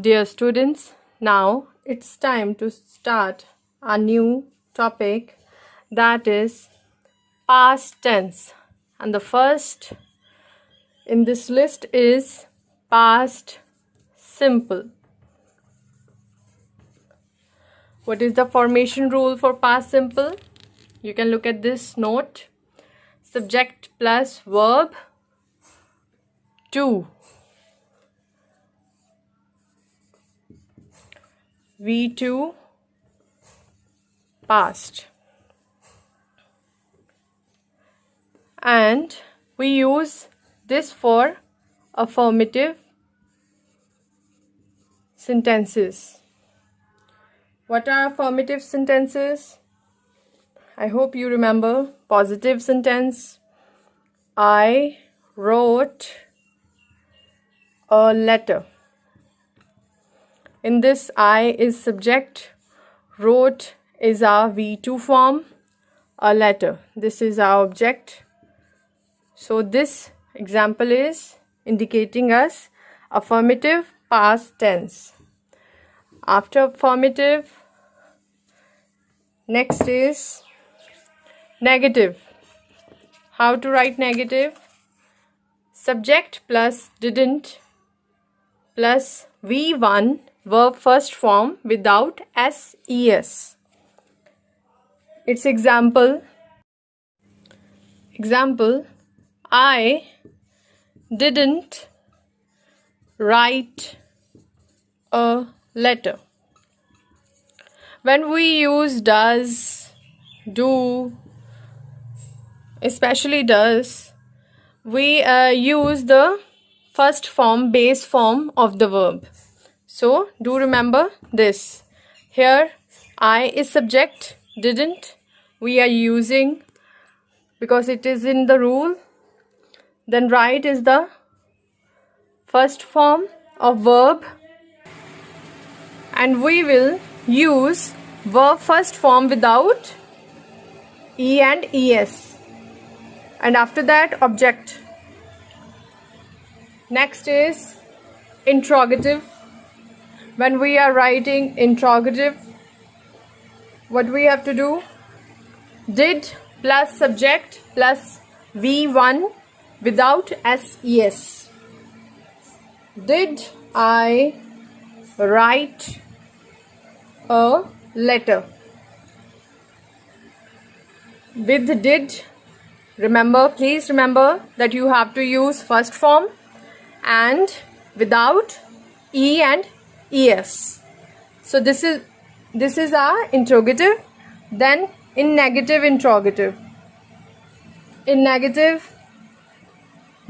Dear students, now it's time to start a new topic, that is past tense. And the first in this list is past simple. What is the formation rule for past simple? You can look at this note. Subject plus verb to. V2 past. And we use this for affirmative sentences. What are affirmative sentences? I hope you remember. Positive sentence: I wrote a letter. In this, I is subject, wrote is our V2 form, a letter. This is our object. So this example is indicating us affirmative past tense. After affirmative, next is negative. How to write negative? Subject plus didn't plus V1 verb first form without SES. Its example, I didn't write a letter. When we use does, do, especially does, we use the first form, base form of the verb. So do remember this. Here I is subject, didn't we are using because it is in the rule. Then write is the first form of verb, and we will use verb first form without E and ES, and after that object. Next is interrogative. When we are writing interrogative, what we have to do? Did plus subject plus V1 without SES. Did I write a letter? With did, please remember that you have to use first form, and without E and ES. So this is our interrogative. Then in negative interrogative. In negative,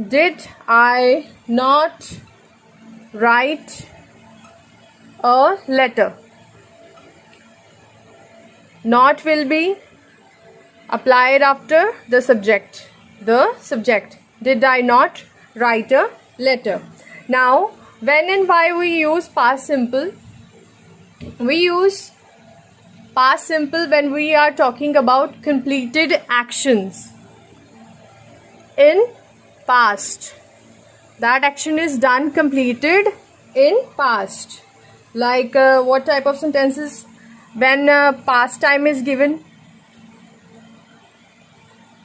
did I not write a letter? Not will be applied after the subject. The subject. Did I not write a letter? Now, when and why we use past simple? We use past simple when we are talking about completed actions in past. That action is done, completed in past. Like what type of sentences? When past time is given.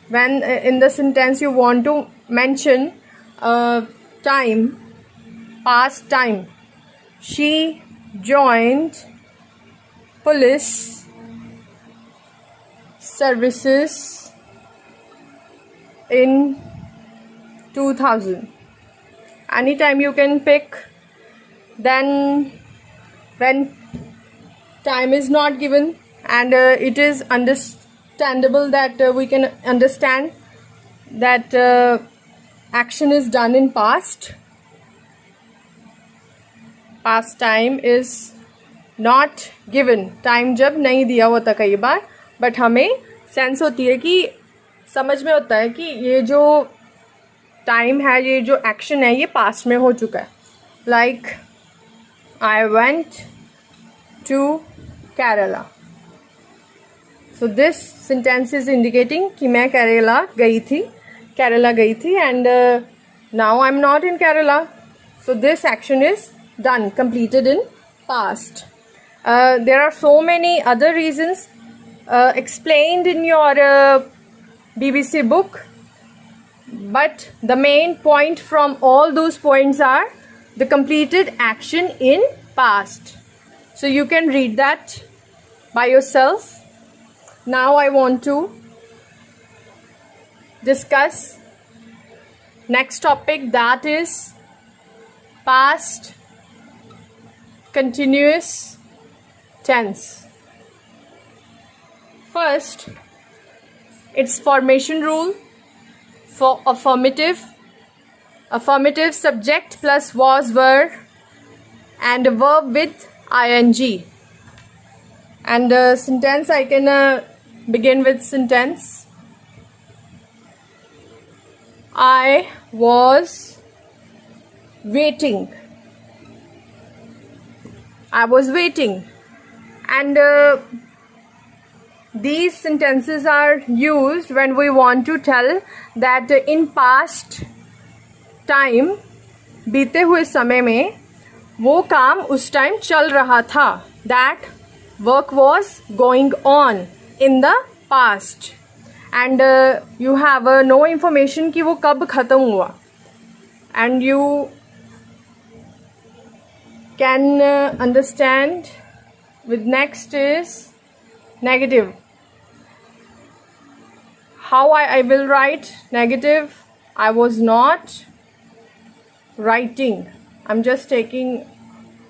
When in the sentence you want to mention time, past time. She joined police services in 2000. Anytime you can pick. Then when time is not given and it is understandable that we can understand that action is done in past. Past time is not given. Time जब नहीं दिया होता कई बार, but हमें sense होती है कि समझ में होता है कि ये जो टाइम है, ये जो एक्शन है, ये पास्ट में हो चुका है. Like I went to Kerala. So this sentence is indicating कि मैं केरला गई थी, and now I am not in Kerala. So this action is done, completed in past. There are so many other reasons explained in your BBC book, but the main point from all those points are the completed action in past. So you can read that by yourself. Now I want to discuss next topic, that is past continuous tense. First, its formation rule for affirmative subject plus was, were, and a verb with ing. And sentence, I can begin with sentence. I was waiting. I was waiting. And these sentences are used when we want to tell that in past time, बीते हुए समय में वो काम उस time चल रहा था. That work was going on in the past. And you have no information कि वो कब ख़त्म हुआ. And you can understand with next is negative. How I will write negative? I was not writing. I'm just taking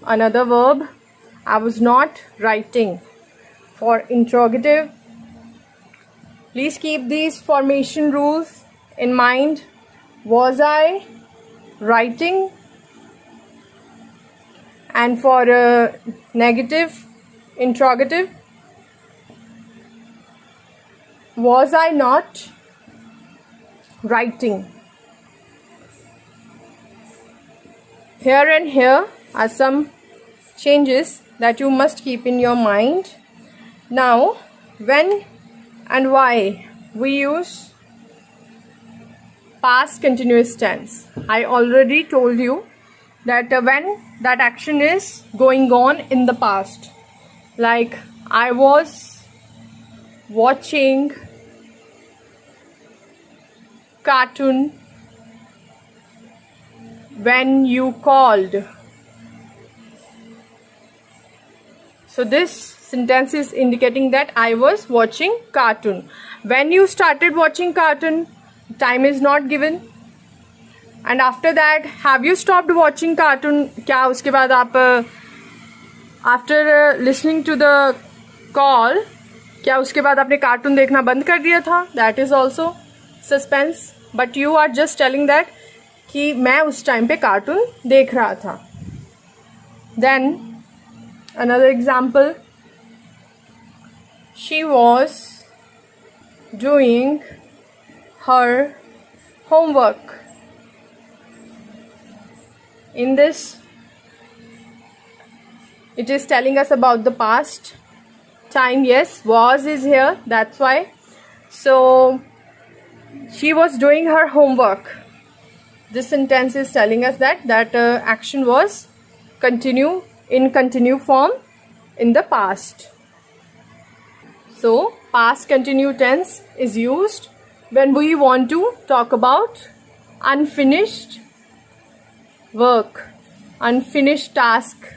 another verb. I was not writing. For interrogative, please keep these formation rules in mind. Was I writing? And for negative, interrogative, was I not writing? Here and here are some changes that you must keep in your mind. Now, when and why we use past continuous tense. I already told you that when that action is going on in the past, like I was watching cartoon when you called. So this sentence is indicating that I was watching cartoon. When you started watching cartoon, time is not given. And after that, have you stopped watching cartoon? क्या उसके बाद आप after listening to the call, क्या उसके बाद आपने cartoon देखना बंद कर दिया था? That is also suspense. But you are just telling that कि मैं उस time पे cartoon देख रहा था. Then another example. She was doing her homework. In this, it is telling us about the past time. Yes, was is here, that's why. So she was doing her homework. This sentence is telling us that action was continue form in the past. So past continue tense is used when we want to talk about unfinished work, unfinished task.